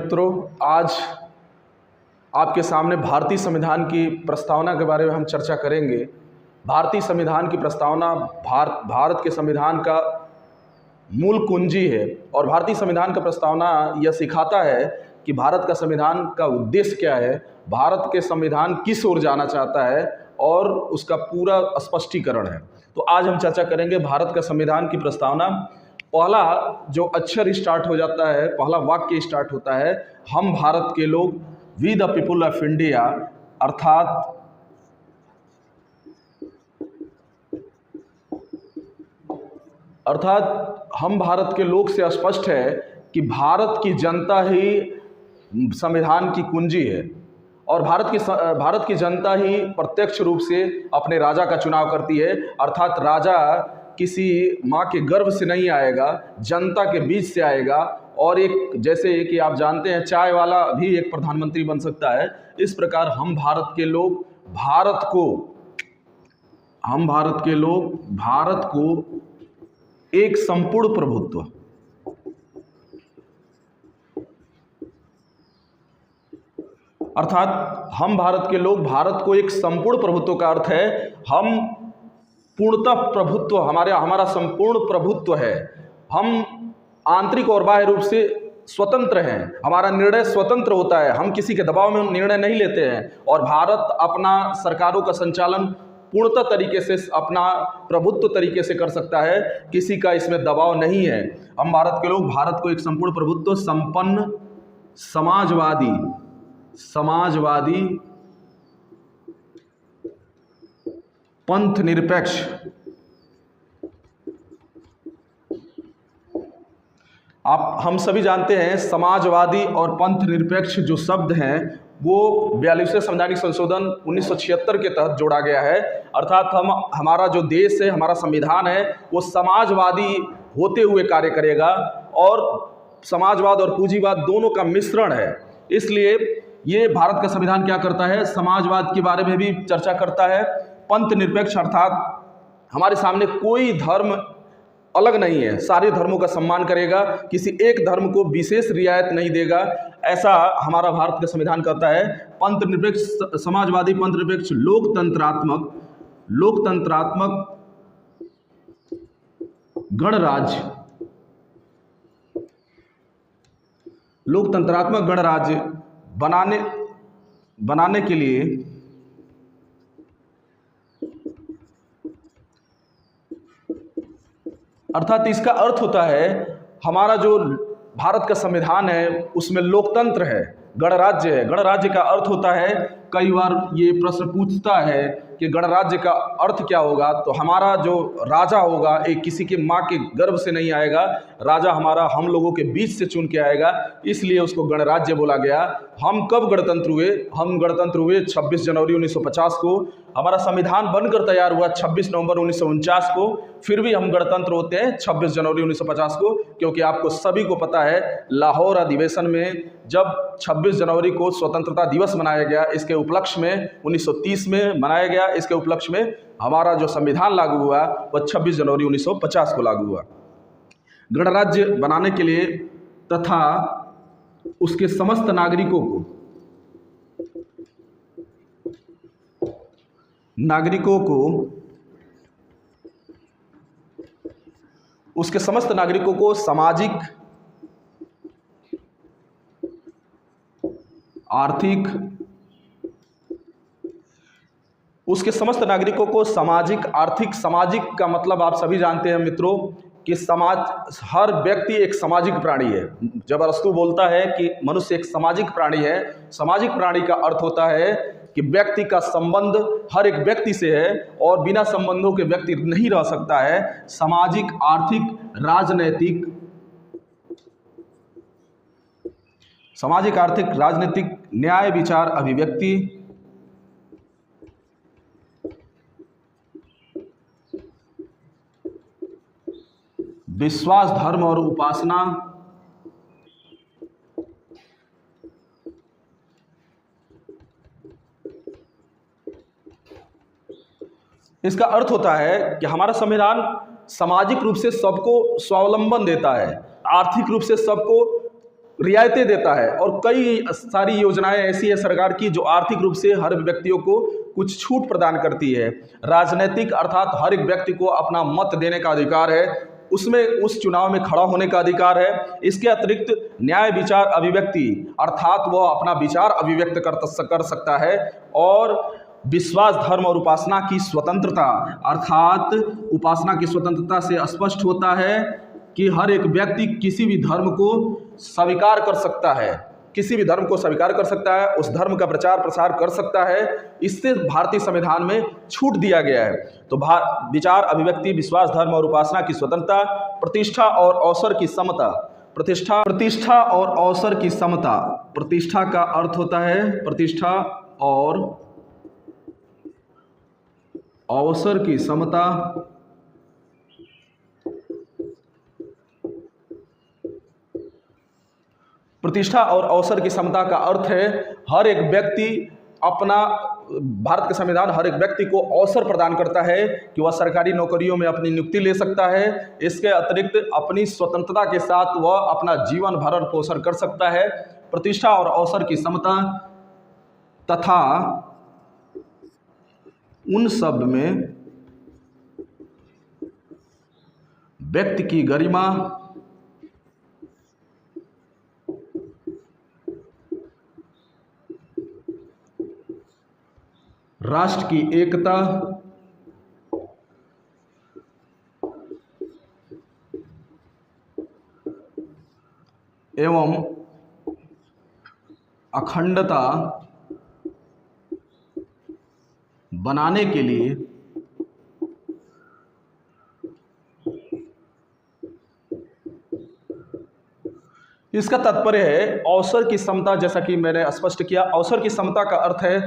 मित्रों, आज आपके सामने भारतीय संविधान की प्रस्तावना के बारे में हम चर्चा करेंगे। भारतीय संविधान की प्रस्तावना भारत के संविधान का मूल कुंजी है और भारतीय संविधान का प्रस्तावना यह सिखाता है कि भारत का संविधान का उद्देश्य क्या है, भारत के संविधान किस ओर जाना चाहता है और उसका पूरा स्पष्टीकरण है। तो आज हम चर्चा करेंगे भारत का संविधान की प्रस्तावना। पहला जो अक्षर स्टार्ट हो जाता है, पहला वाक्य स्टार्ट होता है, हम भारत के लोग, we the people of India, अर्थात हम भारत के लोग से स्पष्ट है कि भारत की जनता ही संविधान की कुंजी है और भारत की जनता ही प्रत्यक्ष रूप से अपने राजा का चुनाव करती है। अर्थात राजा किसी माँ के गर्भ से नहीं आएगा, जनता के बीच से आएगा। और एक जैसे कि आप जानते हैं चाय वाला भी एक प्रधानमंत्री बन सकता है, इस प्रकार हम भारत के लोग भारत को एक संपूर्ण प्रभुत्व, अर्थात हम भारत के लोग भारत को एक संपूर्ण प्रभुत्व का अर्थ है हम पूर्णतः प्रभुत्व, हमारा संपूर्ण प्रभुत्व है। हम आंतरिक और बाह्य रूप से स्वतंत्र हैं, हमारा निर्णय स्वतंत्र होता है, हम किसी के दबाव में निर्णय नहीं लेते हैं और भारत अपना सरकारों का संचालन पूर्णतः तरीके से, अपना प्रभुत्व तरीके से कर सकता है, किसी का इसमें दबाव नहीं है। हम भारत के लोग भारत को एक संपूर्ण प्रभुत्व, संपन्न, समाजवादी, पंथ निरपेक्ष, हम सभी जानते हैं समाजवादी और पंथ निरपेक्ष जो शब्द हैं वो 42वें संवैधानिक संशोधन 1976 के तहत जोड़ा गया है। अर्थात हमारा जो देश है, हमारा संविधान है, वो समाजवादी होते हुए कार्य करेगा और समाजवाद और पूंजीवाद दोनों का मिश्रण है। इसलिए ये भारत का संविधान क्या करता है, समाजवाद के बारे में भी चर्चा करता है। पंथ निरपेक्ष अर्थात हमारे सामने कोई धर्म अलग नहीं है, सारे धर्मों का सम्मान करेगा, किसी एक धर्म को विशेष रियायत नहीं देगा, ऐसा हमारा भारत का संविधान कहता है। पंथ निरपेक्ष, समाजवादी, पंथ निरपेक्ष, लोकतंत्रात्मक गणराज्य बनाने के लिए अर्थात इसका अर्थ होता है हमारा जो भारत का संविधान है उसमें लोकतंत्र है, गणराज्य है। गणराज्य का अर्थ होता है, कई बार ये प्रश्न पूछता है कि गणराज्य का अर्थ क्या होगा, तो हमारा जो राजा होगा एक किसी के माँ के गर्भ से नहीं आएगा, राजा हमारा हम लोगों के बीच से चुन के आएगा, इसलिए उसको गणराज्य बोला गया। हम कब गणतंत्र हुए? हम गणतंत्र हुए 26 जनवरी 1950 को। हमारा संविधान बनकर तैयार हुआ 26 नवंबर 1949 को, फिर भी हम गणतंत्र होते हैं 26 जनवरी 1950 को, क्योंकि आपको सभी को पता है लाहौर अधिवेशन में जब 26 जनवरी को स्वतंत्रता दिवस मनाया गया, इसके उपलक्ष्य में 1930 में मनाया गया, इसके उपलक्ष्य में हमारा जो संविधान लागू हुआ वह 26 जनवरी 1950 को लागू हुआ। गणराज्य बनाने के लिए तथा उसके समस्त नागरिकों को सामाजिक, आर्थिक, सामाजिक का मतलब आप सभी जानते हैं मित्रों कि हर व्यक्ति एक सामाजिक प्राणी है। जब अरस्तु बोलता है कि मनुष्य एक सामाजिक प्राणी है, सामाजिक प्राणी का अर्थ होता है कि व्यक्ति का संबंध हर एक व्यक्ति से है और बिना संबंधों के व्यक्ति नहीं रह सकता है। सामाजिक, आर्थिक, राजनीतिक, न्याय, विचार, अभिव्यक्ति, विश्वास, धर्म और उपासना, इसका अर्थ होता है कि हमारा संविधान सामाजिक रूप से सबको स्वावलंबन देता है, आर्थिक रूप से सबको रियायतें देता है और कई सारी योजनाएं ऐसी है सरकार की जो आर्थिक रूप से हर व्यक्तियों को कुछ छूट प्रदान करती है। राजनीतिक अर्थात हर एक व्यक्ति को अपना मत देने का अधिकार है, उसमें उस चुनाव में खड़ा होने का अधिकार है। इसके अतिरिक्त न्याय विचार अभिव्यक्ति अर्थात वह अपना विचार अभिव्यक्त कर सकता है। और विश्वास धर्म और उपासना की स्वतंत्रता अर्थात उपासना की स्वतंत्रता से स्पष्ट होता है कि हर एक व्यक्ति किसी भी धर्म को स्वीकार कर सकता है, किसी भी धर्म को स्वीकार कर सकता है, उस धर्म का प्रचार प्रसार कर सकता है। इससे भारतीय संविधान में छूट दिया गया है। तो विचार अभिव्यक्ति, विश्वास धर्म और उपासना की स्वतंत्रता, प्रतिष्ठा और अवसर की समता। प्रतिष्ठा और अवसर की समता। प्रतिष्ठा का अर्थ होता है प्रतिष्ठा और अवसर की समता। प्रतिष्ठा और अवसर की समता का अर्थ है हर एक व्यक्ति अपना, भारत का संविधान हर एक व्यक्ति को अवसर प्रदान करता है कि वह सरकारी नौकरियों में अपनी नियुक्ति ले सकता है। इसके अतिरिक्त अपनी स्वतंत्रता के साथ वह अपना जीवन भरण पोषण कर सकता है। प्रतिष्ठा और अवसर की समता तथा उन सब में व्यक्ति की गरिमा, राष्ट्र की एकता, एवं अखंडता बनाने के लिए इसका तात्पर्य है अवसर की समता। जैसा कि मैंने स्पष्ट किया, अवसर की समता का अर्थ है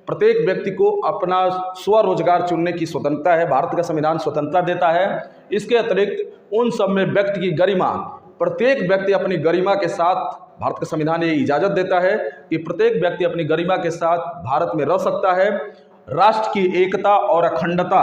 प्रत्येक व्यक्ति को अपना स्वरोजगार चुनने की स्वतंत्रता है। भारत का संविधान स्वतंत्रता देता है। इसके अतिरिक्त उन सब में व्यक्ति की गरिमा, प्रत्येक व्यक्ति अपनी गरिमा के साथ, भारत का संविधान ये इजाज़त देता है कि प्रत्येक व्यक्ति अपनी गरिमा के साथ भारत में रह सकता है। राष्ट्र की एकता और अखंडता,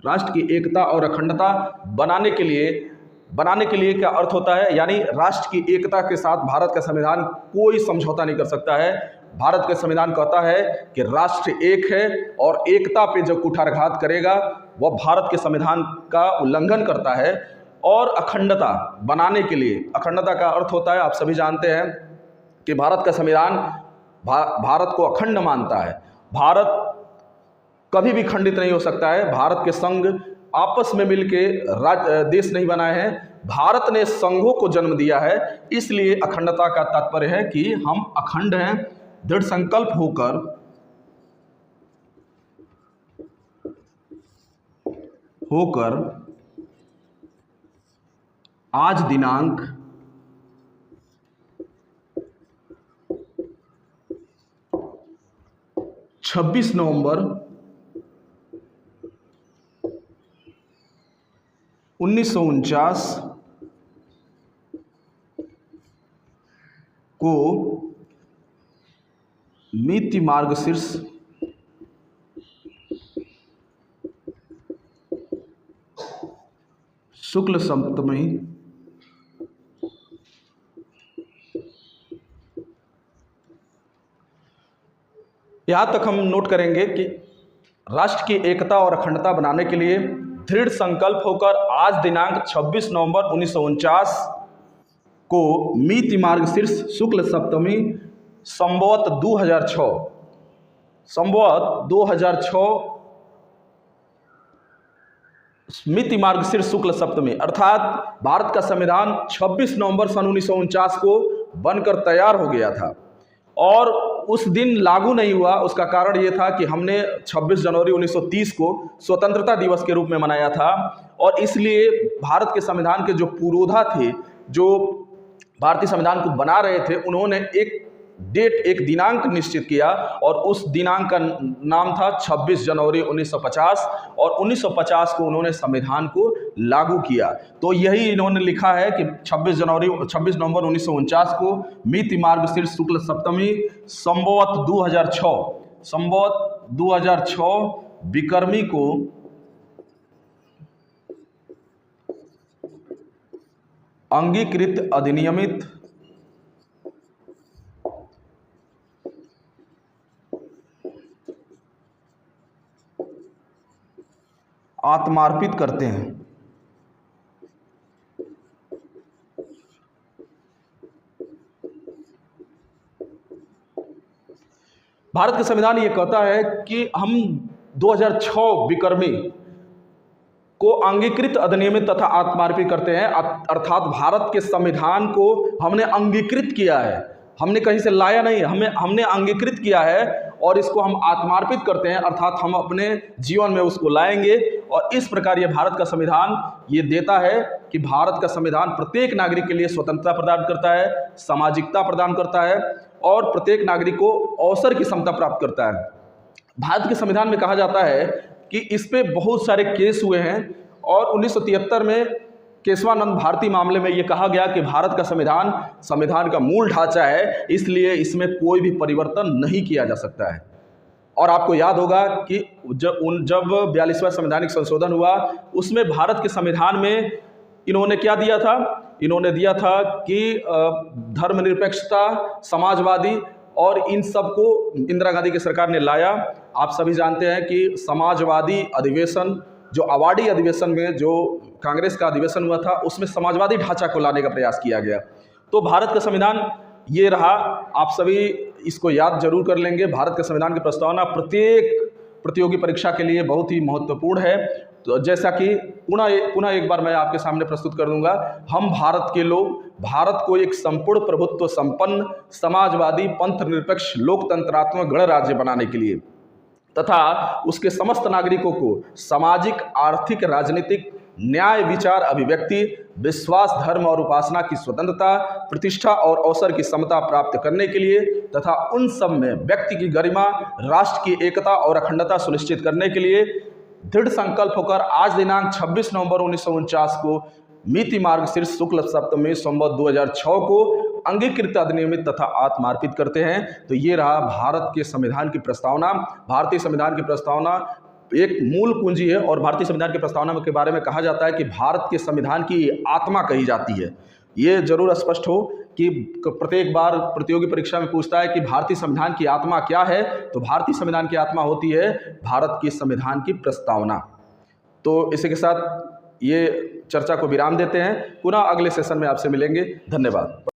राष्ट्र की एकता और अखंडता बनाने के लिए क्या अर्थ होता है, यानी राष्ट्र की एकता के साथ भारत का संविधान कोई समझौता नहीं कर सकता है। भारत का संविधान कहता है कि राष्ट्र एक है और एकता पे जो कुठारघात करेगा वह भारत के संविधान का उल्लंघन करता है। और अखंडता बनाने के लिए, अखंडता का अर्थ होता है, आप सभी जानते हैं कि भारत का संविधान भारत को अखंड मानता है। भारत कभी भी खंडित नहीं हो सकता है। भारत के संघ आपस में मिलके देश नहीं बनाए हैं, भारत ने संघों को जन्म दिया है। इसलिए अखंडता का तात्पर्य है कि हम अखंड हैं। दृढ़ संकल्प होकर आज दिनांक 26 नवंबर 1949 को मिति मार्गशीर्ष शुक्ल सप्तमी यहाँ तक हम नोट करेंगे कि राष्ट्र की एकता और अखंडता बनाने के लिए दृढ़ संकल्प होकर आज दिनांक 26 नवंबर 1949 को मिति मार्गशीर्ष शुक्ल सप्तमी संवत 2006 मिति मार्गशीर्ष शुक्ल सप्तमी अर्थात भारत का संविधान 26 नवंबर सन 1949 को बनकर तैयार हो गया था और उस दिन लागू नहीं हुआ। उसका कारण ये था कि हमने 26 जनवरी 1930 को स्वतंत्रता दिवस के रूप में मनाया था और इसलिए भारत के संविधान के जो पुरोधा थे, जो भारतीय संविधान को बना रहे थे, उन्होंने एक डेट, एक दिनांक निश्चित किया और उस दिनांक का नाम था 26 जनवरी 1950 और 1950 को उन्होंने संविधान को लागू किया। तो यही इन्होंने लिखा है कि 26 नवंबर 1949 को मिति मार्गशीर्ष शुक्ल सप्तमी संवत 2006 विक्रमी को अंगीकृत अधिनियमित आत्मार्पित करते हैं। भारत का संविधान ये कहता है कि हम 2006 विक्रमी को अंगीकृत, अधिनियमित तथा आत्मार्पित करते हैं। अर्थात भारत के संविधान को हमने अंगीकृत किया है, हमने कहीं से लाया नहीं, हमने अंगीकृत किया है और इसको हम आत्मार्पित करते हैं, अर्थात हम अपने जीवन में उसको लाएंगे। और इस प्रकार ये भारत का संविधान ये देता है कि भारत का संविधान प्रत्येक नागरिक के लिए स्वतंत्रता प्रदान करता है, सामाजिकता प्रदान करता है और प्रत्येक नागरिक को अवसर की समता प्राप्त करता है। भारत के संविधान में कहा जाता है कि इस पे बहुत सारे केस हुए हैं और 1973 में केशवानंद भारती मामले में ये कहा गया कि भारत का संविधान का मूल ढांचा है, इसलिए इसमें कोई भी परिवर्तन नहीं किया जा सकता है। और आपको याद होगा कि जब 42वां संवैधानिक संशोधन हुआ उसमें भारत के संविधान में इन्होंने क्या दिया था, इन्होंने दिया था कि धर्मनिरपेक्षता, समाजवादी और इन सब को इंदिरा गांधी की सरकार ने लाया। आप सभी जानते हैं कि समाजवादी अधिवेशन, जो अवार्डी अधिवेशन में जो कांग्रेस का अधिवेशन हुआ था, उसमें समाजवादी ढांचा को लाने का प्रयास किया गया। तो भारत का संविधान ये रहा, आप सभी इसको याद जरूर कर लेंगे। भारत के संविधान की प्रस्तावना प्रत्येक प्रतियोगी परीक्षा के लिए बहुत ही महत्वपूर्ण है। तो जैसा कि पुनः एक बार मैं आपके सामने प्रस्तुत कर दूंगा, हम भारत के लोग भारत को एक संपूर्ण प्रभुत्व संपन्न, समाजवादी, पंथ निरपेक्ष, लोकतंत्रात्मक गणराज्य बनाने के लिए तथा उसके समस्त नागरिकों को सामाजिक, आर्थिक, राजनीतिक, न्याय, विचार, अभिव्यक्ति, विश्वास, धर्म और उपासना की स्वतंत्रता, प्रतिष्ठा और अवसर की समता प्राप्त करने के लिए तथा उन सब में व्यक्ति की गरिमा, राष्ट्र की एकता और अखंडता सुनिश्चित करने के लिए दृढ़ संकल्प होकर आज दिनांक 26 नवंबर 1949 को मिति मार्गशीर्ष शुक्ल सप्तमी संवत 2006 को अंगीकृत, अधिनियमित तथा आत्मार्पित करते हैं। तो ये रहा भारत के संविधान की प्रस्तावना। भारतीय संविधान की प्रस्तावना एक मूल कुंजी है और भारतीय संविधान की प्रस्तावना के बारे में कहा जाता है कि भारत के संविधान की आत्मा कही जाती है। ये जरूर स्पष्ट हो कि प्रत्येक बार प्रतियोगी परीक्षा में पूछता है कि भारतीय संविधान की आत्मा क्या है, तो भारतीय संविधान की आत्मा होती है भारत की संविधान की प्रस्तावना। तो इसी के साथ ये चर्चा को विराम देते हैं, पुनः अगले सेशन में आपसे मिलेंगे। धन्यवाद।